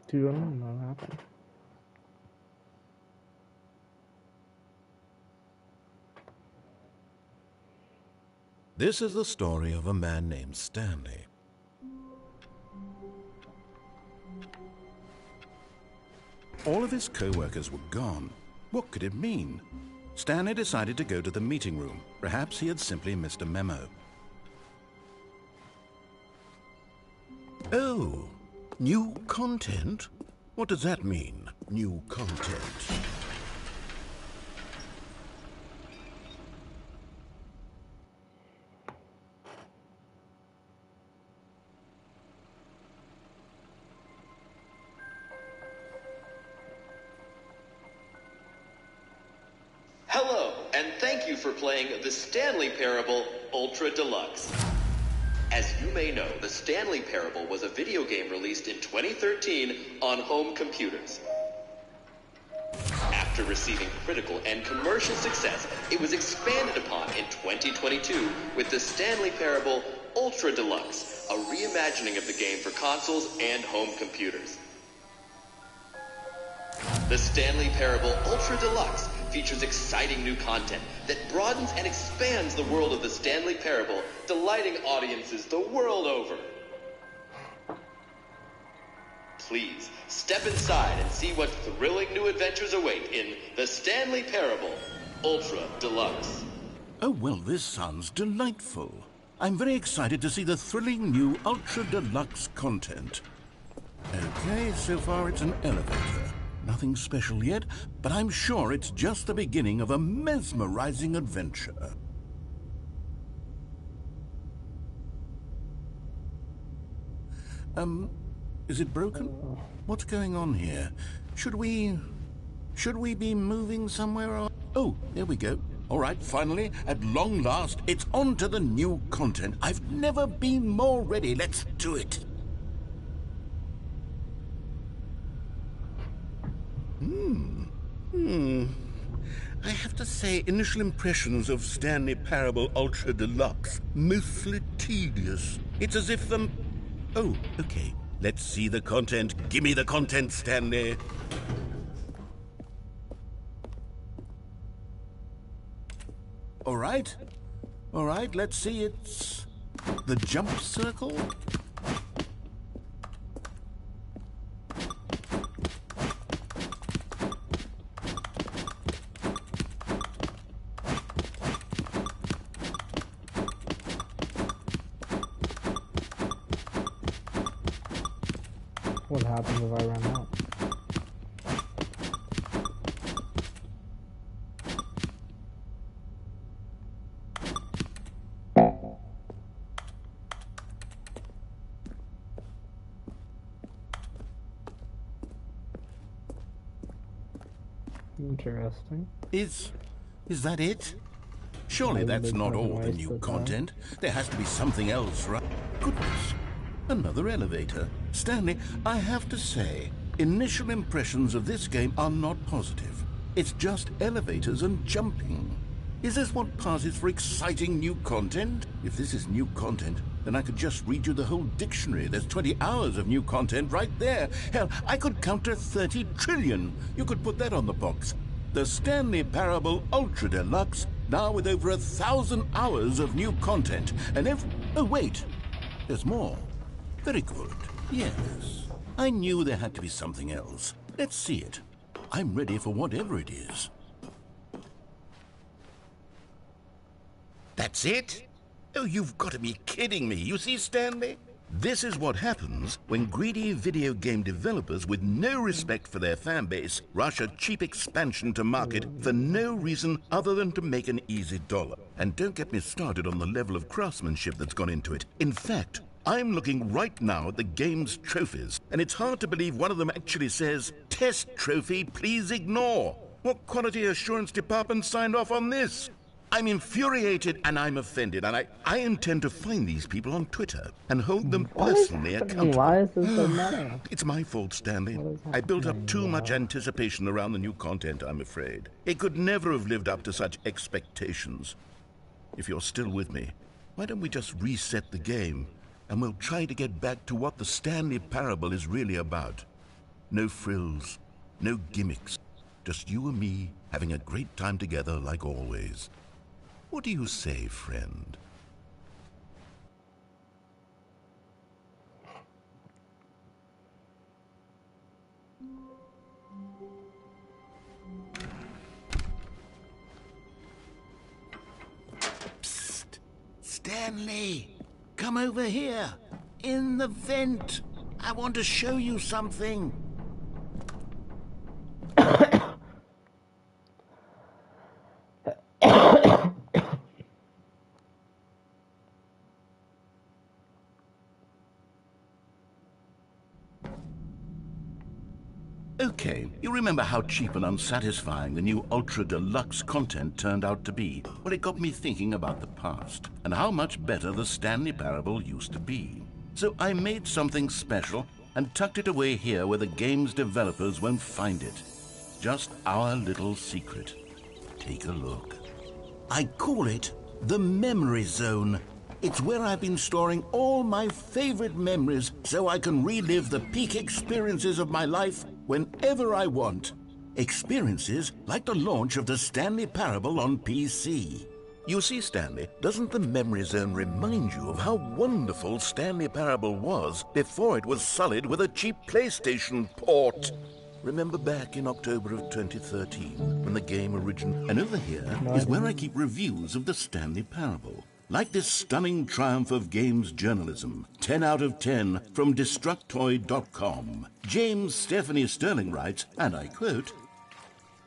Dude, I don't know what happened. This is the story of a man named Stanley. All of his co-workers were gone. What could it mean? Stanley decided to go to the meeting room. Perhaps he had simply missed a memo. Oh, new content? What does that mean, new content? Hello, and thank you for playing the Stanley Parable Ultra Deluxe. As you may know, the Stanley Parable was a video game released in 2013 on home computers. After receiving critical and commercial success, it was expanded upon in 2022 with the Stanley Parable Ultra Deluxe, a reimagining of the game for consoles and home computers. The Stanley Parable Ultra Deluxe features exciting new content that broadens and expands the world of the Stanley Parable, delighting audiences the world over. Please, step inside and see what thrilling new adventures await in the Stanley Parable Ultra Deluxe. Oh, well, this sounds delightful. I'm very excited to see the thrilling new Ultra Deluxe content. Okay, so far it's an elevator. Nothing special yet, but I'm sure it's just the beginning of a mesmerizing adventure. Is it broken? What's going on here? Should we be moving somewhere? Oh, there we go. All right, finally, at long last, it's on to the new content. I've never been more ready. Let's do it. I have to say, initial impressions of Stanley Parable Ultra Deluxe, mostly tedious. It's as if the... Oh, okay. Let's see the content. Give me the content, Stanley. All right, let's see. It's the jump circle. What happens if I run out? Interesting. Is that it? Surely that's not all the new content. There has to be something else, right? Goodness. Another elevator. Stanley, I have to say, initial impressions of this game are not positive. It's just elevators and jumping. Is this what passes for exciting new content? If this is new content, then I could just read you the whole dictionary. There's 20 hours of new content right there. Hell, I could count to 30 trillion. You could put that on the box. The Stanley Parable Ultra Deluxe, now with over 1,000 hours of new content. And oh, wait, there's more. Very good. Yes. I knew there had to be something else. Let's see it. I'm ready for whatever it is. That's it? Oh, you've got to be kidding me. You see, Stanley? This is what happens when greedy video game developers with no respect for their fan base rush a cheap expansion to market for no reason other than to make an easy dollar. And don't get me started on the level of craftsmanship that's gone into it. In fact, I'm looking right now at the game's trophies, and it's hard to believe one of them actually says, "Test trophy, please ignore." What quality assurance department signed off on this? I'm infuriated and I'm offended, and I intend to find these people on Twitter and hold them personally accountable. Why is this so meta? It's my fault, Stanley. I built up too much anticipation around the new content, I'm afraid. It could never have lived up to such expectations. If you're still with me, why don't we just reset the game, and we'll try to get back to what the Stanley Parable is really about. No frills, no gimmicks. Just you and me having a great time together like always. What do you say, friend? Psst! Stanley! Come over here! In the vent! I want to show you something! Okay, you remember how cheap and unsatisfying the new Ultra Deluxe content turned out to be? Well, it got me thinking about the past, and how much better the Stanley Parable used to be. So I made something special and tucked it away here where the game's developers won't find it. Just our little secret. Take a look. I call it the Memory Zone. It's where I've been storing all my favorite memories so I can relive the peak experiences of my life whenever I want. Experiences like the launch of the Stanley Parable on PC. You see, Stanley, doesn't the Memory Zone remind you of how wonderful Stanley Parable was before it was sullied with a cheap PlayStation port? Remember back in October of 2013 when the game originated? And over here is where I keep reviews of the Stanley Parable. Like this stunning triumph of games journalism, 10 out of 10 from Destructoid.com. James Stephanie Sterling writes, and I quote,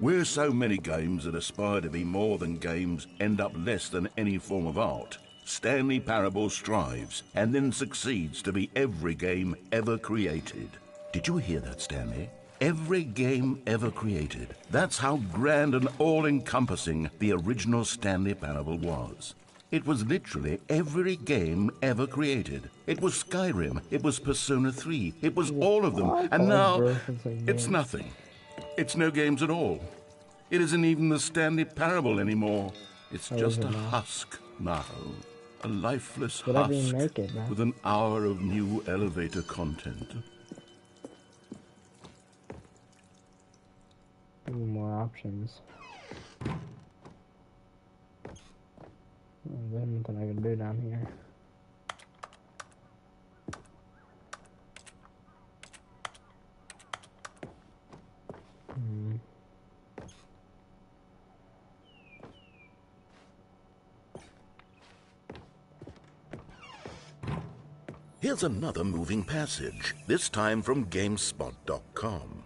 "Where so many games that aspire to be more than games end up less than any form of art, Stanley Parable strives and then succeeds to be every game ever created." Did you hear that, Stanley? Every game ever created. That's how grand and all-encompassing the original Stanley Parable was. It was literally every game ever created. It was Skyrim, it was Persona 3, it was all of them, and now it's nothing. It's no games at all. It isn't even the Stanley Parable anymore. It's just a husk now. A lifeless husk with an hour of new elevator content. More options. There's nothing I can do down here. Here's another moving passage, this time from GameSpot.com.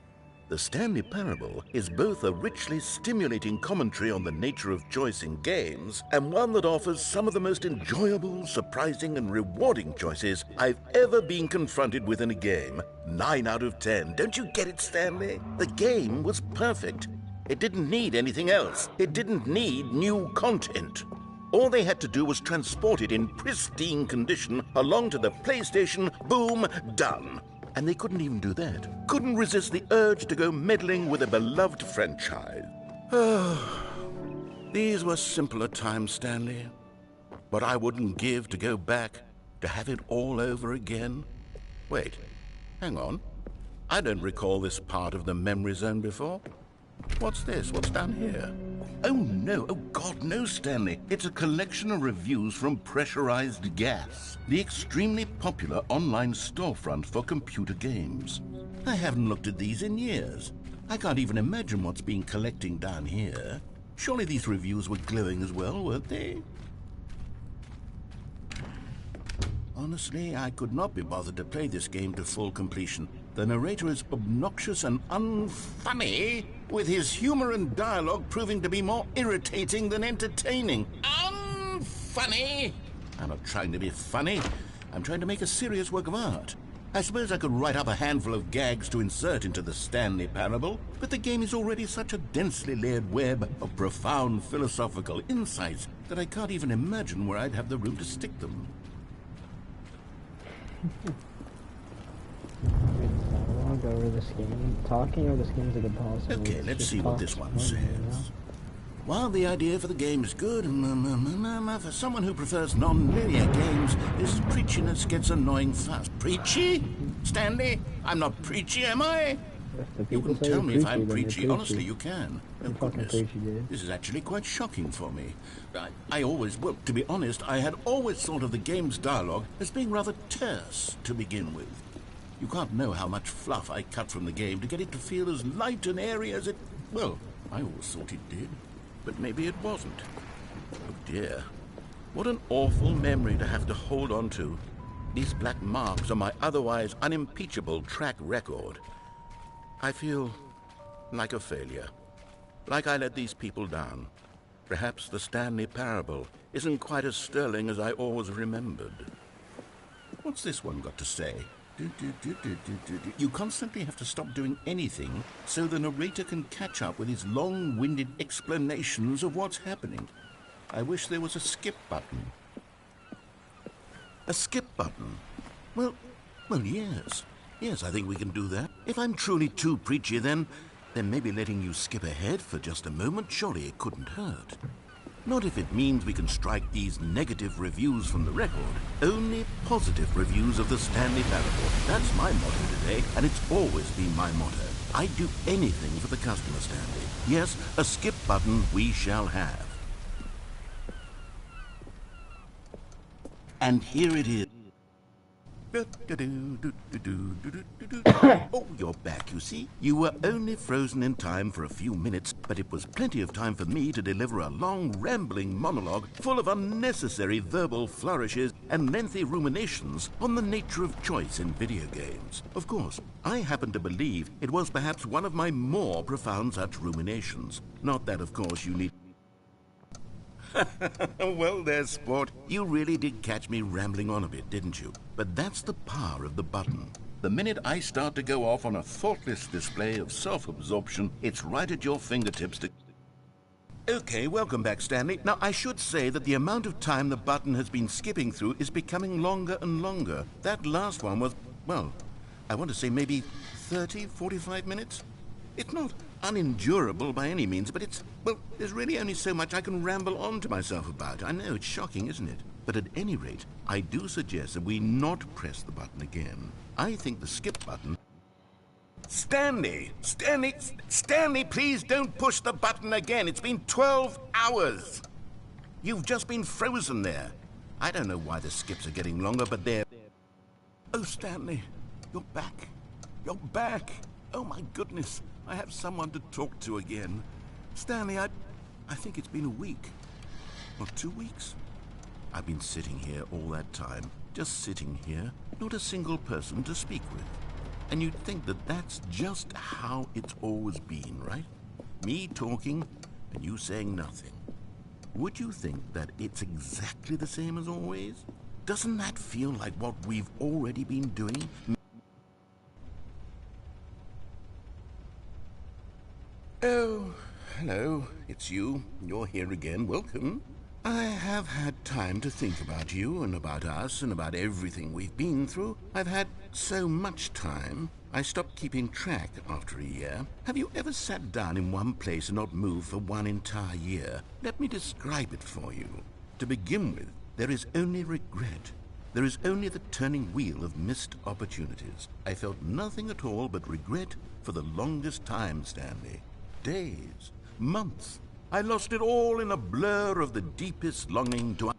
The Stanley Parable is both a richly stimulating commentary on the nature of choice in games and one that offers some of the most enjoyable, surprising, and rewarding choices I've ever been confronted with in a game. 9 out of 10. Don't you get it, Stanley? The game was perfect. It didn't need anything else. It didn't need new content. All they had to do was transport it in pristine condition along to the PlayStation. Boom, done. And they couldn't even do that. Couldn't resist the urge to go meddling with a beloved franchise. These were simpler times, Stanley. But I wouldn't give to go back to have it all over again. Wait, hang on. I don't recall this part of the Memory Zone before. What's this? What's down here? Oh no, oh God, no, Stanley. It's a collection of reviews from Pressurized Gas, the extremely popular online storefront for computer games. I haven't looked at these in years. I can't even imagine what's been collecting down here. Surely these reviews were glowing as well, weren't they? Honestly, I could not be bothered to play this game to full completion. The narrator is obnoxious and unfunny, with his humor and dialogue proving to be more irritating than entertaining. Unfunny! I'm not trying to be funny. I'm trying to make a serious work of art. I suppose I could write up a handful of gags to insert into the Stanley Parable, but the game is already such a densely layered web of profound philosophical insights that I can't even imagine where I'd have the room to stick them. I'll go over this game. Talking over this game's a good policy. Okay, let's see what this one says. While the idea for the game is good, for someone who prefers non-linear games, this preachiness gets annoying fast. Preachy? Stanley? I'm not preachy, am I? If the You people can say tell you're me if preachy, I'm then you're preachy. Honestly, preachy. you can. Oh, You're fucking goodness. preachy, dude. This is actually quite shocking for me. I always, well, to be honest, I had always thought of the game's dialogue as being rather terse to begin with. You can't know how much fluff I cut from the game to get it to feel as light and airy as it... Well, I always thought it did. But maybe it wasn't. Oh, dear. What an awful memory to have to hold on to. These black marks on my otherwise unimpeachable track record. I feel like a failure. Like I let these people down. Perhaps the Stanley parable isn't quite as sterling as I always remembered. What's this one got to say? You constantly have to stop doing anything so the narrator can catch up with his long-winded explanations of what's happening. I wish there was a skip button. A skip button? Well, yes. Yes, I think we can do that. If I'm truly too preachy, then maybe letting you skip ahead for just a moment, surely it couldn't hurt. Not if it means we can strike these negative reviews from the record. Only positive reviews of the Stanley parable. That's my motto today, and it's always been my motto. I'd do anything for the customer, Stanley. Yes, a skip button we shall have. And here it is. Oh, you're back, you see. You were only frozen in time for a few minutes, but it was plenty of time for me to deliver a long, rambling monologue full of unnecessary verbal flourishes and lengthy ruminations on the nature of choice in video games. Of course, I happen to believe it was perhaps one of my more profound such ruminations. Not that, of course, you need... Well, there, sport. You really did catch me rambling on a bit, didn't you? But that's the power of the button. The minute I start to go off on a thoughtless display of self-absorption, it's right at your fingertips to... Okay, welcome back, Stanley. Now, I should say that the amount of time the button has been skipping through is becoming longer and longer. That last one was, well, I want to say maybe 30, 45 minutes? It's not unendurable by any means, but it's, well, there's really only so much I can ramble on to myself about. I know, it's shocking, isn't it? But at any rate, I do suggest that we not press the button again. I think the skip button... Stanley, please don't push the button again. It's been 12 hours. You've just been frozen there. I don't know why the skips are getting longer, but they're... Oh, Stanley, you're back. You're back. Oh, my goodness. I have someone to talk to again. Stanley, I think it's been a week. Or 2 weeks. I've been sitting here all that time. Just sitting here. Not a single person to speak with. And you'd think that that's just how it's always been, right? Me talking and you saying nothing. Would you think that it's exactly the same as always? Doesn't that feel like what we've already been doing? Oh, hello, it's you. You're here again. Welcome. I have had time to think about you and about us and about everything we've been through. I've had so much time. I stopped keeping track after a year. Have you ever sat down in one place and not moved for one entire year? Let me describe it for you. To begin with, there is only regret. There is only the turning wheel of missed opportunities. I felt nothing at all but regret for the longest time, Stanley. Days, months. I lost it all in a blur of the deepest longing to...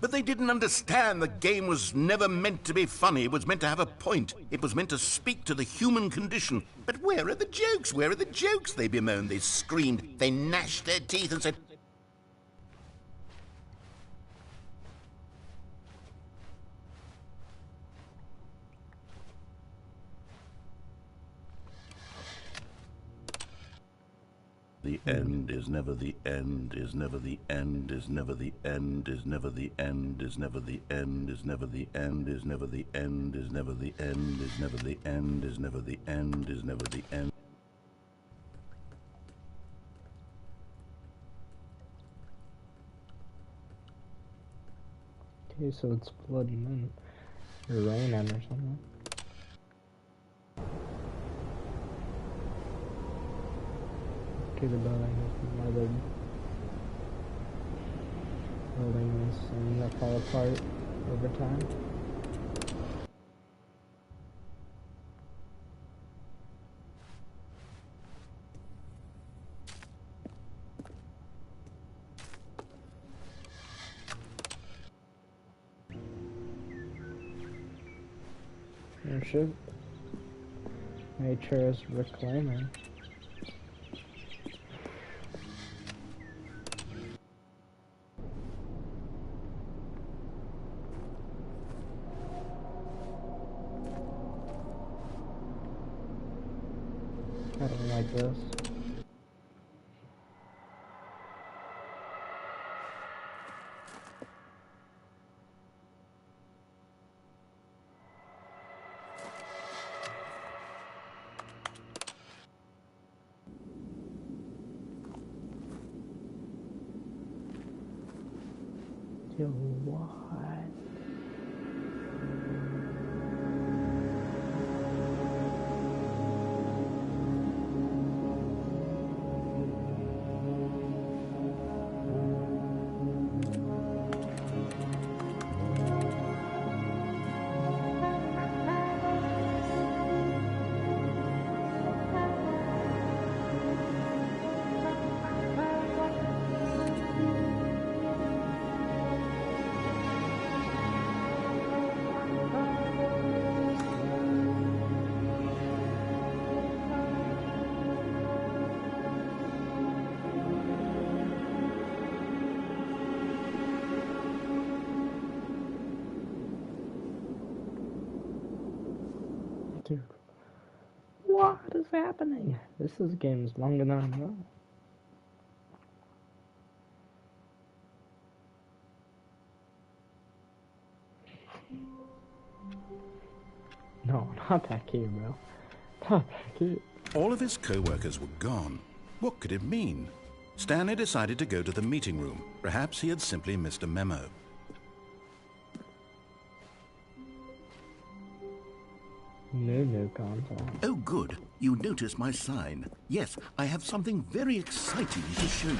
But they didn't understand the game was never meant to be funny. It was meant to have a point. It was meant to speak to the human condition. But where are the jokes? Where are the jokes? They bemoaned, they screamed, they gnashed their teeth and said... The end is never the end, is never the end, is never the end, is never the end, is never the end, is never the end, is never the end, is never the end, is never the end, is never the end, is never the end. Okay, so it's flooding in. Or raining or something. Okay, the building is another building is starting to fall apart over time. Shit. Nature is reclaiming. I don't like this. Yo, what? Dude, what is happening? This game is longer than I know. No, not that key, bro. Not that key. All of his co-workers were gone. What could it mean? Stanley decided to go to the meeting room. Perhaps he had simply missed a memo. New console. Oh, good. You noticed my sign. Yes, I have something very exciting to show you.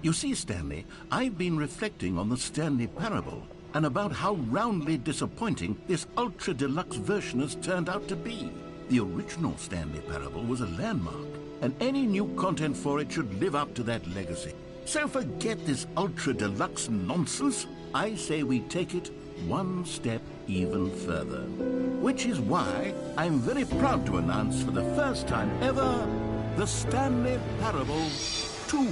You see, Stanley, I've been reflecting on the Stanley Parable and about how roundly disappointing this ultra-deluxe version has turned out to be. The original Stanley Parable was a landmark, and any new content for it should live up to that legacy. So forget this ultra-deluxe nonsense. I say we take it one step even further. Which is why I'm very proud to announce for the first time ever, the Stanley Parable 2.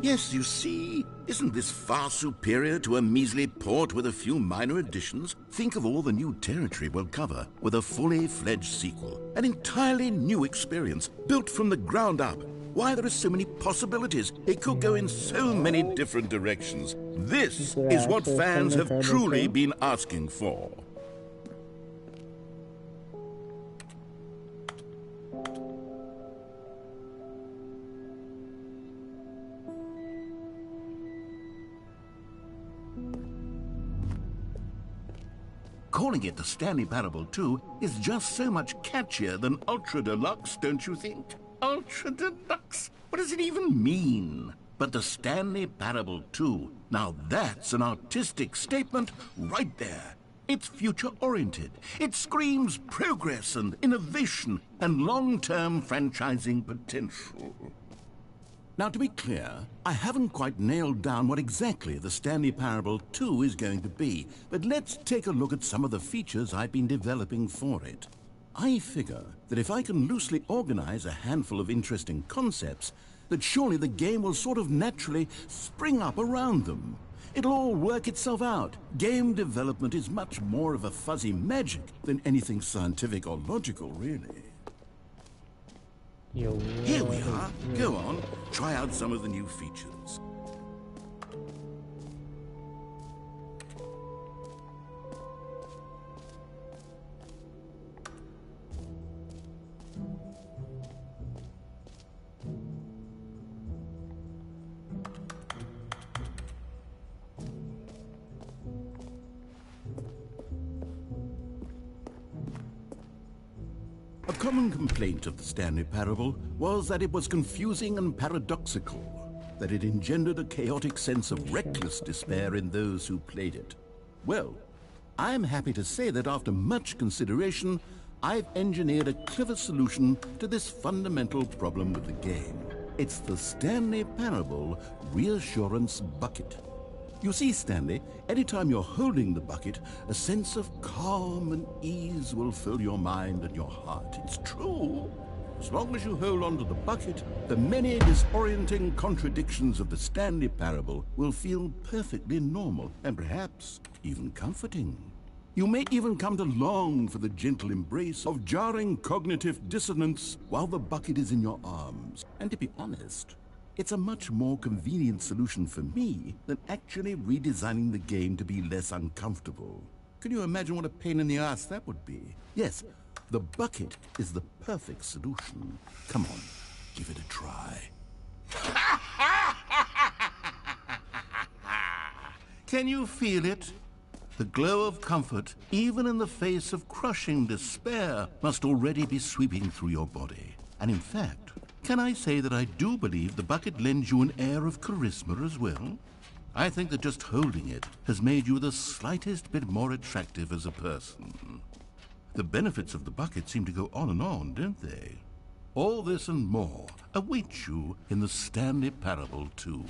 Yes, you see, isn't this far superior to a measly port with a few minor additions? Think of all the new territory we'll cover with a fully fledged sequel. An entirely new experience, built from the ground up. Why, there are so many possibilities. It could go in so many different directions. This is what fans have truly been asking for. Calling it the Stanley Parable 2 is just so much catchier than Ultra Deluxe, don't you think? Ultra Deluxe? What does it even mean? But the Stanley Parable 2, now that's an artistic statement right there. It's future-oriented. It screams progress and innovation and long-term franchising potential. Now, to be clear, I haven't quite nailed down what exactly the Stanley Parable 2 is going to be, but let's take a look at some of the features I've been developing for it. I figure that if I can loosely organize a handful of interesting concepts, that surely the game will sort of naturally spring up around them. It'll all work itself out. Game development is much more of a fuzzy magic than anything scientific or logical, really. Here we are. Go on, try out some of the new features. A common complaint of the Stanley Parable was that it was confusing and paradoxical, that it engendered a chaotic sense of reckless despair in those who played it. Well, I'm happy to say that after much consideration, I've engineered a clever solution to this fundamental problem with the game. It's the Stanley Parable Reassurance Bucket. You see, Stanley, anytime you're holding the bucket, a sense of calm and ease will fill your mind and your heart. It's true. As long as you hold on to the bucket, the many disorienting contradictions of the Stanley Parable will feel perfectly normal and perhaps even comforting. You may even come to long for the gentle embrace of jarring cognitive dissonance while the bucket is in your arms. And to be honest, it's a much more convenient solution for me than actually redesigning the game to be less uncomfortable. Can you imagine what a pain in the ass that would be? Yes, the bucket is the perfect solution. Come on, give it a try. Can you feel it? The glow of comfort, even in the face of crushing despair, must already be sweeping through your body. And in fact, can I say that I do believe the bucket lends you an air of charisma as well? I think that just holding it has made you the slightest bit more attractive as a person. The benefits of the bucket seem to go on and on, don't they? All this and more await you in the Stanley Parable 2.